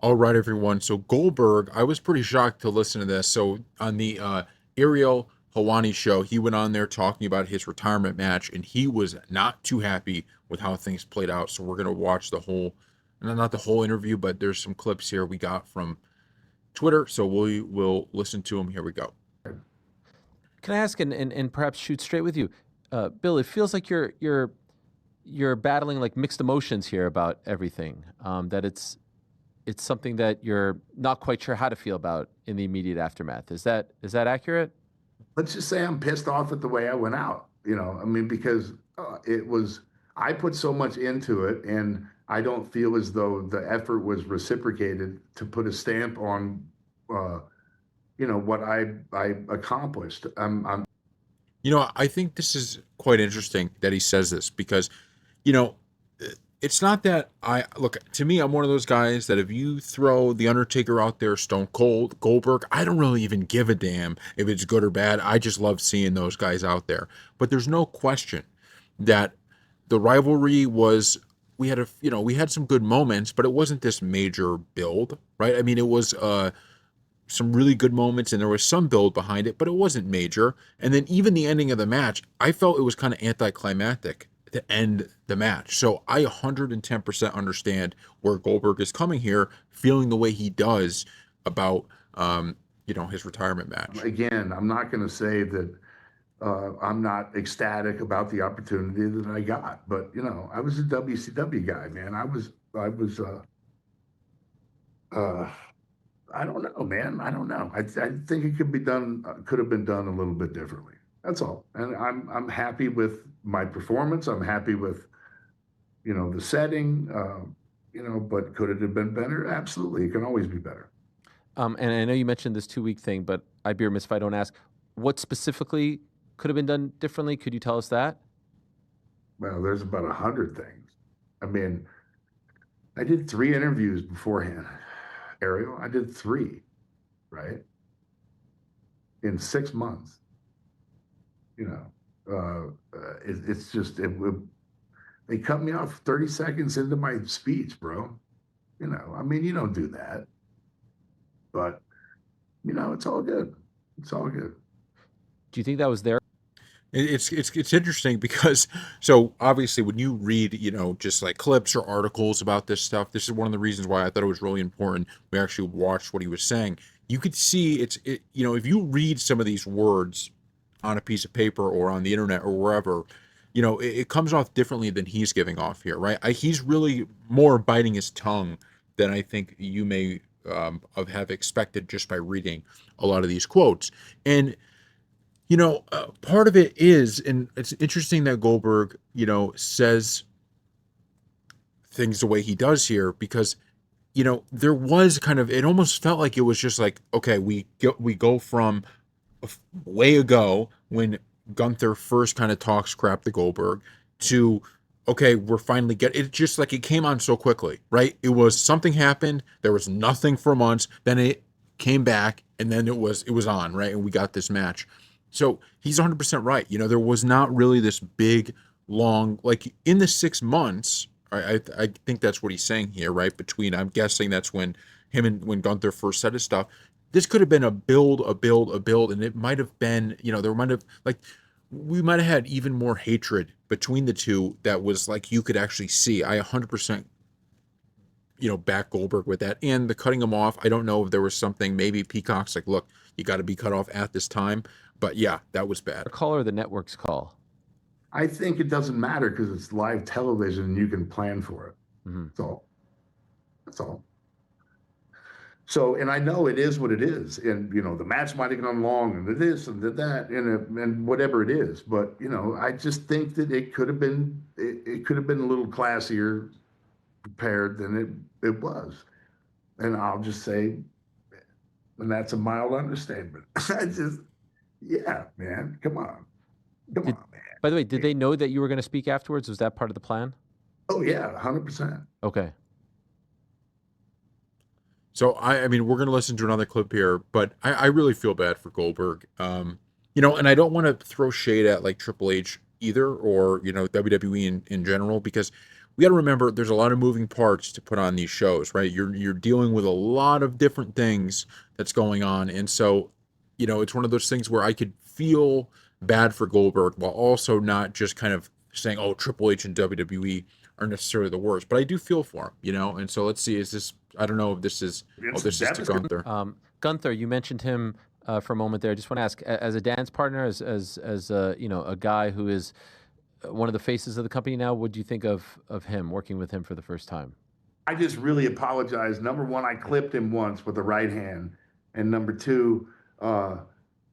All right, everyone. So Goldberg, I was pretty shocked to listen to this. So on the Ariel Hawani show, he went on there talking about his retirement match, and he was not too happy with how things played out. So we're gonna watch the whole, not the whole interview, but there's some clips here we got from Twitter. So we will listen to them. Here we go. Can I ask and perhaps shoot straight with you, Bill? It feels like you're battling like mixed emotions here about everything. That it's something that you're not quite sure how to feel about in the immediate aftermath. Is that accurate? Let's just say I'm pissed off at the way I went out. I mean, because I put so much into it, and I don't feel as though the effort was reciprocated to put a stamp on, what I accomplished. I think this is quite interesting that he says this because, you know, it's not that I look to me. I'm one of those guys that if you throw the Undertaker out there, Stone Cold, Goldberg, I don't really even give a damn if it's good or bad. I just love seeing those guys out there. But there's no question that the rivalry was. We had some good moments, but it wasn't this major build, right? I mean, it was some really good moments and there was some build behind it, but it wasn't major. And then even the ending of the match, I felt it was kind of anticlimactic to end the match. So I 110% understand where Goldberg is coming here, feeling the way he does about his retirement match. Again, I'm not going to say that I'm not ecstatic about the opportunity that I got, but I was a WCW guy, man. Uh, I don't know, man. I don't know. I think it could have been done a little bit differently. That's all. And I'm happy with my performance. I'm happy with, the setting. But could it have been better? Absolutely. It can always be better. And I know you mentioned this 2 week thing, but I'd be remiss if I don't ask what specifically could have been done differently. Could you tell us that? Well, there's about 100 things. I mean, I did 3 interviews beforehand, Ariel. I did three, right? In 6 months. It's just they cut me off 30 seconds into my speech, bro. I mean, you don't do that, but it's all good. It's all good. Do you think that was there? It's interesting because so obviously when you read just like clips or articles about this stuff, this is one of the reasons why I thought it was really important we actually watched what he was saying. You could see if you read some of these words on a piece of paper or on the internet or wherever, it comes off differently than he's giving off here, right? He's really more biting his tongue than I think you may have expected just by reading a lot of these quotes. And part of it is, and it's interesting that Goldberg, says things the way he does here because, there was kind of, it almost felt like it was just like, okay, we go from way ago when Gunther first kind of talks crap to Goldberg to, okay, we're finally it just like it came on so quickly, right? It was something happened, there was nothing for months, then it came back, and then it was on, right? And we got this match. So he's 100% right. There was not really this big, long, like in the 6 months. I think that's what he's saying here, right? Between, I'm guessing that's when when Gunther first said his stuff. This could have been a build, a build, a build, and it might have been, there might have like we might have had even more hatred between the two that was like you could actually see. I 100% back Goldberg with that. And the cutting him off, I don't know if there was something, maybe Peacock's like, look, you got to be cut off at this time. But yeah, that was bad. A call or the network's call? I think it doesn't matter because it's live television and you can plan for it. Mm-hmm. That's all. That's all. So, and I know it is what it is, and the match might have gone long, and this and that, and whatever it is. But I just think that it could have been a little classier prepared than it was, and I'll just say, and that's a mild understatement. I just, yeah, man, come on, man. By the way, did they know that you were going to speak afterwards? Was that part of the plan? Oh yeah, 100%. Okay. So I mean, we're gonna listen to another clip here, but I really feel bad for Goldberg. And I don't want to throw shade at like Triple H either, or WWE in general, because we got to remember there's a lot of moving parts to put on these shows, right? You're dealing with a lot of different things that's going on, and so it's one of those things where I could feel bad for Goldberg while also not just kind of saying, "Oh, Triple H and WWE are necessarily the worst," but I do feel for him. And so let's see, is this? I don't know if this is. Oh, It's this is to devastating. Gunther. Gunther, you mentioned him for a moment there. I just want to ask, as a dance partner, as a guy who is one of the faces of the company now, what do you think of him, working with him for the first time? I just really apologize. Number one, I clipped him once with the right hand, and number two, uh,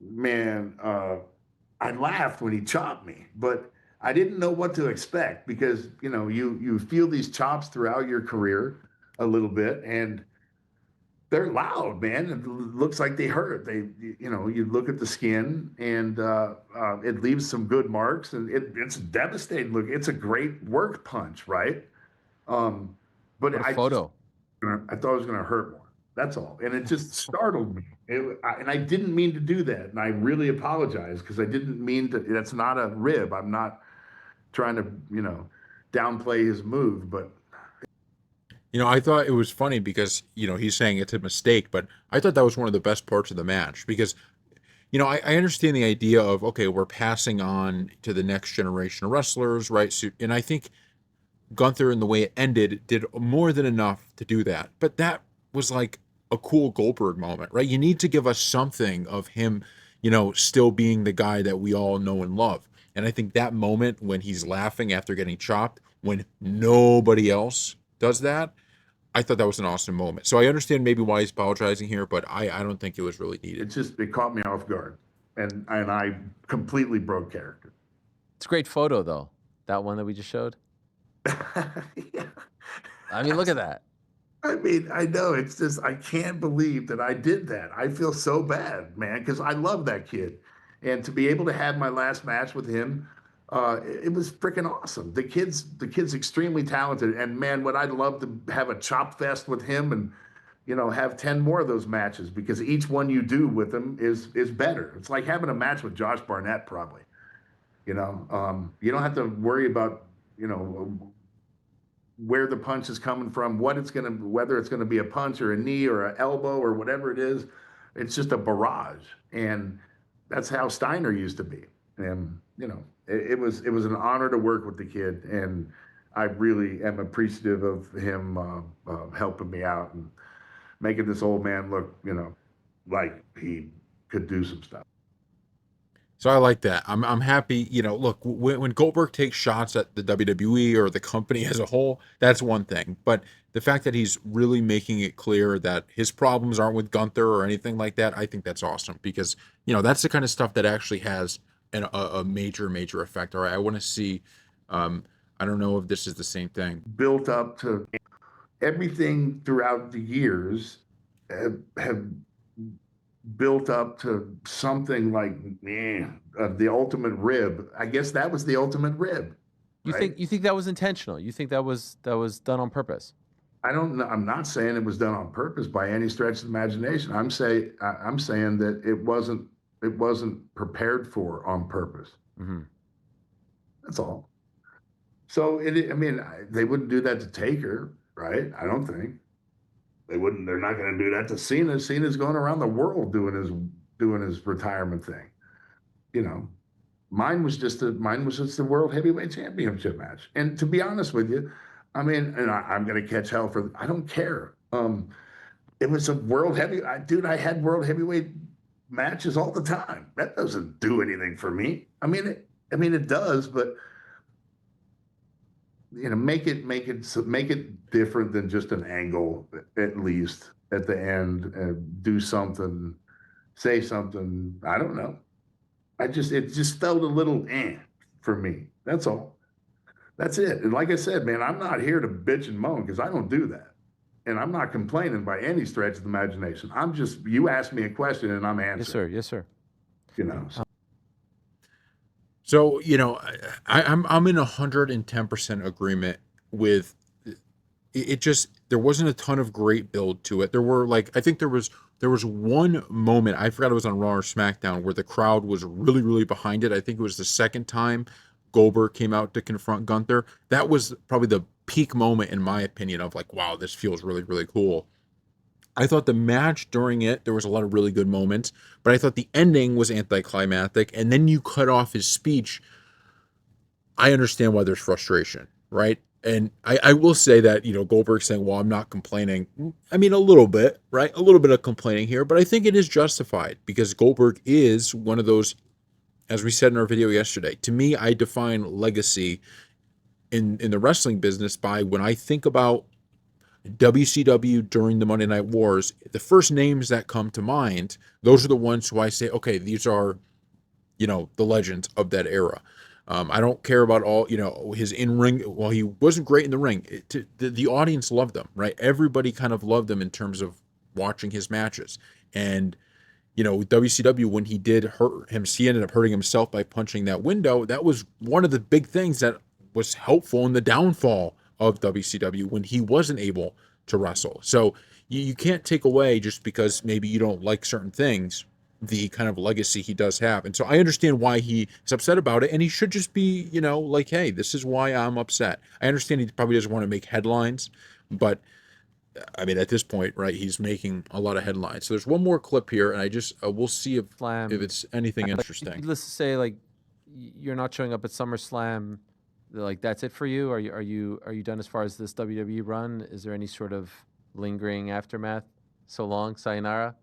man, I laughed when he chopped me, but I didn't know what to expect because you feel these chops throughout your career a little bit, and they're loud, man. It looks like they hurt. You look at the skin, and it leaves some good marks, and it's devastating. Look, it's a great work punch, right? Um, but What a photo. I thought it was going to hurt more. That's all, and it just startled me. And I didn't mean to do that, and I really apologize because I didn't mean to. That's not a rib. I'm not trying to, downplay his move, but I thought it was funny because, he's saying it's a mistake, but I thought that was one of the best parts of the match because, I understand the idea of, okay, we're passing on to the next generation of wrestlers, right? So, and I think Gunther and the way it ended did more than enough to do that. But that was like a cool Goldberg moment, right? You need to give us something of him, still being the guy that we all know and love. And I think that moment when he's laughing after getting chopped, when nobody else does that, I thought that was an awesome moment. So I understand maybe why he's apologizing here, but I don't think it was really needed. it caught me off guard, and I completely broke character. It's a great photo, though. That one that we just showed. Yeah. I mean, look at that. I mean, I know it's just I can't believe that I did that. I feel so bad, man, because I love that kid, and to be able to have my last match with him, it was freaking awesome. The kid's extremely talented, and man, would I love to have a chop fest with him and have 10 more of those matches because each one you do with him is better. It's like having a match with Josh Barnett, probably. You don't have to worry about you know where the punch is coming from, whether it's gonna be a punch or a knee or an elbow or whatever it is. It's just a barrage, and that's how Steiner used to be. And it was an honor to work with the kid, and I really am appreciative of him helping me out and making this old man look, like he could do some stuff. So I like that. I'm happy. Look, when Goldberg takes shots at the WWE or the company as a whole, that's one thing. But the fact that he's really making it clear that his problems aren't with Gunther or anything like that, I think that's awesome because that's the kind of stuff that actually has a major effect. All right, I want to see. I don't know if this is the same thing. Built up to everything throughout the years have built up to something like the ultimate rib. I guess that was the ultimate rib. You Right? think that was intentional? You think that was done on purpose? I don't know. I'm not saying it was done on purpose by any stretch of the imagination. I'm saying that it wasn't prepared for on purpose. Hmm. That's all. So I mean, they wouldn't do that to Taker, right? I don't think they wouldn't. They're not going to do that to Cena. Cena's going around the world doing his retirement thing. You know, mine was just the World Heavyweight Championship match. And to be honest with you, I mean, and I'm going to catch hell for. I don't care. It was a dude. I had World Heavyweight matches all the time. That doesn't do anything for me. I mean, it does, but make it different than just an angle, at least at the end, and do something, say something. I don't know. It just felt a little for me. That's all. That's it. And like I said, man, I'm not here to bitch and moan because I don't do that. And I'm not complaining by any stretch of the imagination. You asked me a question and I'm Yes, sir. answering. Yes, sir. So So I'm in 110% agreement with it. Just there wasn't a ton of great build to it. There were I think there was one moment, I forgot it was on Raw or SmackDown, where the crowd was really behind it. I think it was the second time Goldberg came out to confront Gunther. That was probably the peak moment in my opinion of like, wow, this feels really, really cool. I thought the match during it, there was a lot of really good moments, but I thought the ending was anticlimactic. And then you cut off his speech. I understand why there's frustration, right? And I will say that, Goldberg saying, well, I'm not complaining. I mean, a little bit, right? A little bit of complaining here, but I think it is justified because Goldberg is one of those, as we said in our video yesterday. To me, I define legacy in the wrestling business by when I think about WCW during the Monday Night Wars, the first names that come to mind, those are the ones who I say, okay, these are, the legends of that era. I don't care about all, his in-ring. Well, he wasn't great in the ring. The audience loved him, right? Everybody kind of loved him in terms of watching his matches. And, WCW, when he did hurt him, he ended up hurting himself by punching that window. That was one of the big things that was helpful in the downfall of WCW when he wasn't able to wrestle. So you can't take away just because maybe you don't like certain things the kind of legacy he does have. And so I understand why he is upset about it, and he should just be, like, hey, this is why I'm upset. I understand he probably doesn't want to make headlines, but I mean, at this point, right, he's making a lot of headlines. So there's one more clip here, and I just we'll see if Slam. it's anything Like, interesting. needless to say, like you're not showing up at SummerSlam. Like that's it for you. Are you done as far as this WWE run? Is there any sort of lingering aftermath? So long, sayonara.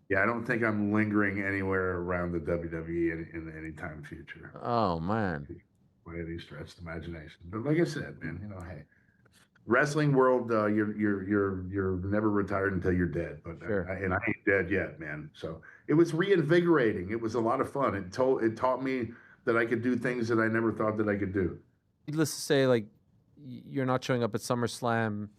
Yeah, I don't think I'm lingering anywhere around the WWE in any time future Oh man, by any stretch of the imagination. But like I said, man, hey, wrestling world, you're never retired until you're dead. But sure. and I ain't dead yet, man. So it was reinvigorating. It was a lot of fun. It taught me that I could do things that I never thought that I could do. Needless to say, like you're not showing up at SummerSlam.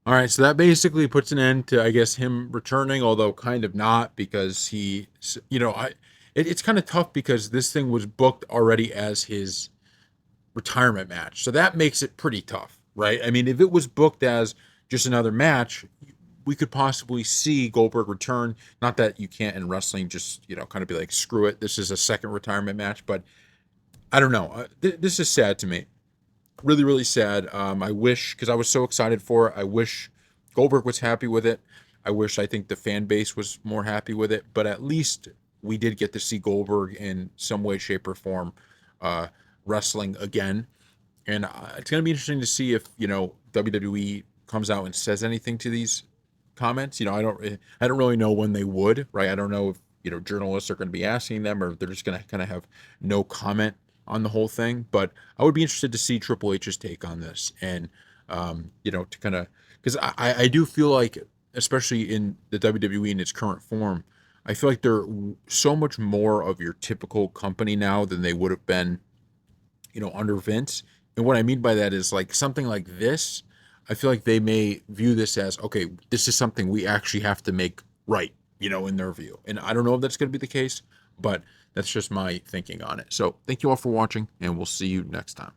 All right, so that basically puts an end to, I guess, him returning, although kind of not, because it's kind of tough because this thing was booked already as his retirement match. So that makes it pretty tough, right? I mean, if it was booked as just another match, we could possibly see Goldberg return. Not that you can't in wrestling just, kind of be like, screw it, this is a second retirement match, but I don't know. This is sad to me. Really, really sad. I wish, because I was so excited for it, I wish Goldberg was happy with it. I think the fan base was more happy with it, but at least we did get to see Goldberg in some way, shape, or form wrestling again. And it's going to be interesting to see if, WWE comes out and says anything to these comments. I don't really know when they would, right? I don't know if, journalists are going to be asking them or they're just going to kind of have no comment on the whole thing. But I would be interested to see Triple H's take on this and, to kind of, because I do feel like, especially in the WWE in its current form, I feel like they're so much more of your typical company now than they would have been, under Vince. And what I mean by that is like something like this, I feel like they may view this as, okay, this is something we actually have to make right, in their view. And I don't know if that's going to be the case, but that's just my thinking on it. So thank you all for watching, and we'll see you next time.